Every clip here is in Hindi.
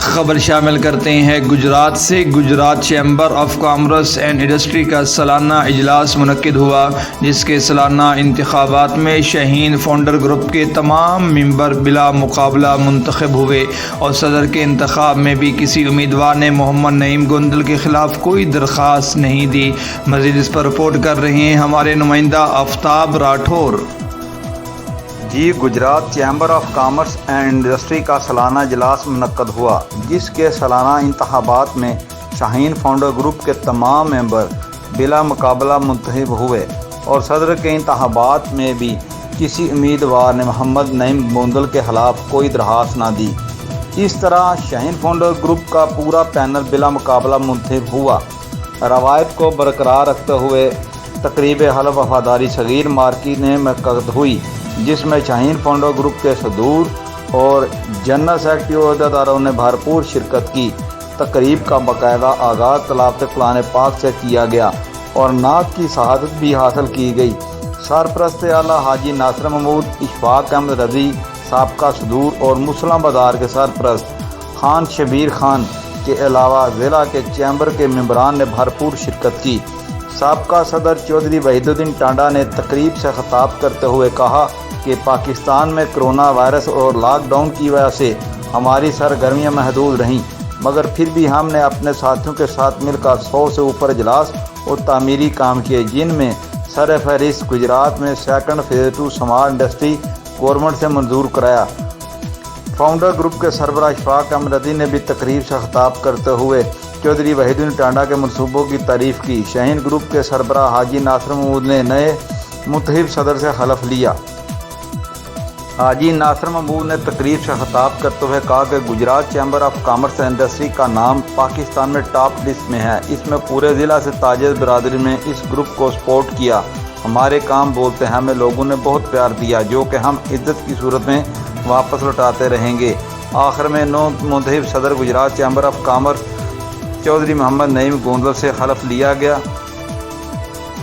खबर शामिल करते हैं गुजरात से। Gujarat chamber of commerce and industry का सालाना इजलास मुनक्किद हुआ, जिसके सालाना इंतखाबात में शाहीन फाउंडर ग्रुप के तमाम मेंबर बिला मुकाबला मुंतखब हुए और सदर के इंतखाब में भी किसी उम्मीदवार ने मोहम्मद नईम गोंदल के खिलाफ कोई दरख्वास्त नहीं दी। मज़ीद इस पर रिपोर्ट कर रहे हैं हमारे नुमाइंदा आफ्ताब राठौर। जी, Gujarat chamber of commerce and industry का सालाना इजलास मुनक्कद हुआ, जिसके सालाना इंतखाबात में शाहीन फाउंडर ग्रुप के तमाम मेंबर बिला मुकाबला मुंतखब हुए और सदर के इंतखाबात में भी किसी उम्मीदवार ने मोहम्मद नईम गोंदल के खिलाफ कोई दरख्वास्त ना दी। इस तरह शाहीन फाउंडर ग्रुप का पूरा पैनल बिला मुकाबला मुंतखब हुआ। रवायत को बरकरार रखते हुए तकरीब हल्फ वफादारी सगीर मार्केट में मुनक्कद हुई, जिसमें शाहीन फाउंडर ग्रुप के सदूर और जनरल सेक्रेटरी और अहदेदारों ने भरपूर शिरकत की। तकरीब का बाकायदा आगाज़ तलावत कुरान पाक से किया गया और नात की शहादत भी हासिल की गई। सरपरस्त आला हाजी नासिर महमूद, इशफाक अहमद रजी साबका सदूर और मुसलम बाजार के सरपरस्त खान शबीर खान के अलावा ज़िला के चैम्बर के मेंबरान ने भरपूर शिरकत की। साबका सदर चौधरी वहीदुद्दीन टांडा ने तकरीब से खिताब करते हुए कहा कि पाकिस्तान में कोरोना वायरस और लॉकडाउन की वजह से हमारी सरगर्मियाँ महदूद रहीं, मगर फिर भी हमने अपने साथियों के साथ मिलकर 100 से ऊपर इजलास और तामीरी काम किए, जिनमें सर फहरिस्त गुजरात में second phase 2 smart industry government से मंजूर कराया। फाउंडर ग्रुप के सरबराह इशफाक अहमद रजी ने भी तकरीब से खिताब करते हुए चौधरी वहीदुद्दीन टांडा के मनसूबों की तारीफ़ की। शाहीन ग्रुप के सरबराह हाजी नासिर महमूद ने नए मुंतखब सदर से हलफ लिया। हाजी नासिर महमूद ने तकरीब से खिताब करते हुए कहा कि Gujarat chamber of commerce and industry का नाम पाकिस्तान में टॉप लिस्ट में है। इसमें पूरे ज़िला से ताजिर बिरादरी में इस ग्रुप को सपोर्ट किया। हमारे काम बोलते हैं, हमें लोगों ने बहुत प्यार दिया, जो कि हम इज्जत की सूरत में वापस लौटाते रहेंगे। आखिर में मुंतखब सदर Gujrat chamber of commerce Chaudhry Mohammad Naeem Gondal से हलफ लिया गया।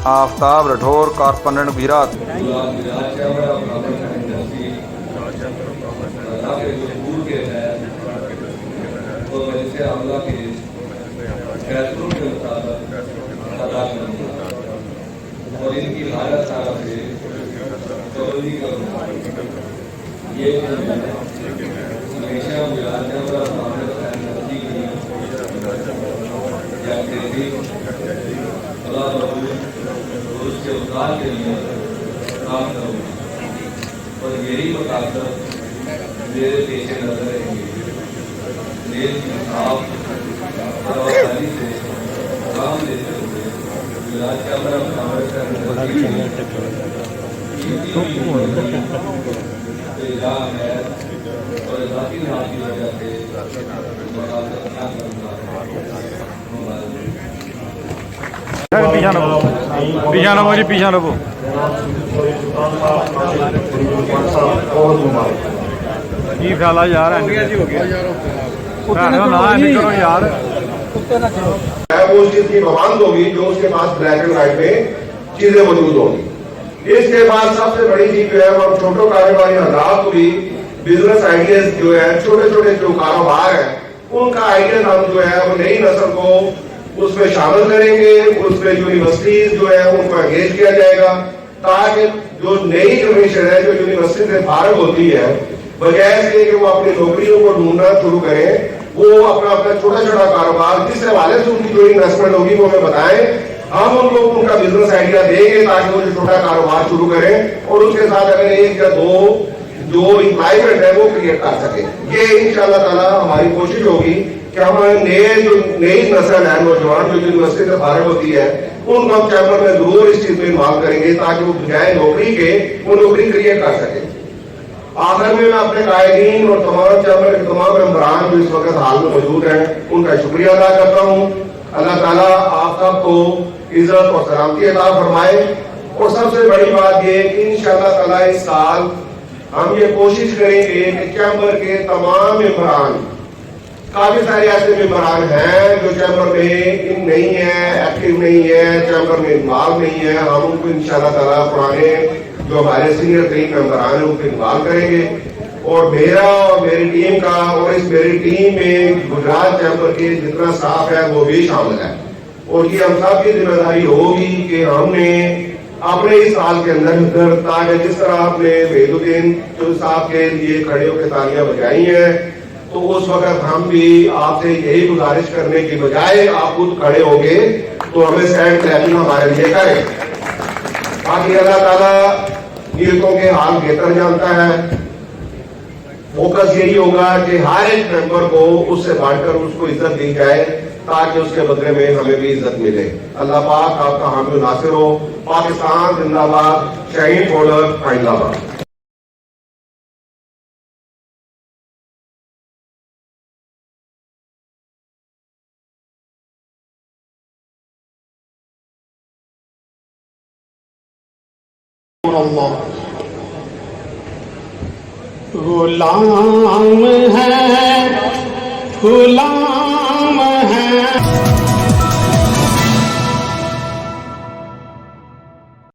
आफ्ताब राठौर, कॉरस्पॉन्डेंट गुजरात। और इनकी भारत से ये हमेशा उसके उद्धार के लिए काम करूँ और यही मुताबिक मेरे पेशे नजर रहेंगे। मेरे इंसाफ से काम लेते हुए गुजरात चैम्बर ऑफ कॉमर्स है और जाती हाथ की वजह से क्या करूँगा। पीछा रहो जी, पीछा रहो। की ख्याल है यार? करो यार, वो उस चीज की पाबंद होगी जो उसके पास ब्लैक एंड व्हाइट में चीजें मौजूद होंगी। इसके बाद सबसे बड़ी चीज जो है वो छोटो कारोबारी हजरात को भी बिजनेस आइडियाज जो है, छोटे छोटे जो कारोबार है उनका आइडियाज हम जो है वो नई नस्ल को उसमें शामिल करेंगे। उसमें यूनिवर्सिटीज जो है उनको एंगेज किया जाएगा, ताकि जो नई जनरेशन है जो यूनिवर्सिटी से फारिग होती है, बजाय इसके कि वो अपनी नौकरियों को ढूंढना शुरू करें, वो अपना अपना छोटा छोटा कारोबार जिस हवाले से उनकी जो इन्वेस्टमेंट होगी वो हमें बताएं। हम उनको उनका बिजनेस आइडिया देंगे ताकि वो छोटा कारोबार शुरू करें और उसके साथ अगर 1 या 2 जो एम्प्लॉयमेंट है वो क्रिएट कर सके। ये इंशाअल्लाह ताला हमारी कोशिश होगी कि हम नई नस्ल है, नौजवान जो यूनिवर्सिटी से फारिग होती है, उनको हम चैम्बर में जरूर इस चीज में इन्वॉल्व करेंगे ताकि वो बजाय नौकरी के वो नौकरी क्रिएट कर सके। आखिर में मैं अपने कायदीन और तमाम चैम्बर के तमाम मेंबरान जो इस वक्त हाल में मौजूद हैं उनका शुक्रिया अदा करता हूँ। अल्लाह ताला आप सबको इज्जत और सलामती अता फरमाए। और सबसे बड़ी बात ये कि इंशाअल्लाह ताला इस साल हम ये कोशिश करेंगे कि चैम्बर के तमाम मेंबरान, काफी सारे ऐसे मेंबरान हैं जो चैम्बर में नहीं है, एक्टिव नहीं है, चैम्बर में इन्वॉल्व नहीं है, हम उनको इंशाअल्लाह ताला पुराने जो हमारे सीनियर तरीन मेंबरान हैं उनको इन्वॉल्व करेंगे और मेरा और मेरी टीम का और इस मेरी टीम में गुजरात चैंबर के जितना स्टाफ है वो भी शामिल है और ये हम सब की जिम्मेदारी होगी कि हमने अपने इस साल के अंदर ताकि जिस तरह आपने वेदुद्दीन साहब के लिए खड़े होकर तालियां बजाई हैं तो उस वक्त हम भी आपसे यही गुजारिश करने की बजाय आप खुद खड़े होंगे तो हमें सैंड क्लैपिंग हमारे लिए करें। बाकी अल्लाह ताला नीयतों के हाल बेहतर जानता है। फोकस यही होगा कि हर एक मेंबर को उससे बांटकर उसको इज्जत दी जाए ताकि उसके बदले में हमें भी इज्जत मिले। अल्लाह पाक आपका हामी नासिर हो। पाकिस्तान जिंदाबाद, शहीद फोल्डर जिंदाबाद। गुलाम है, गुलाम है।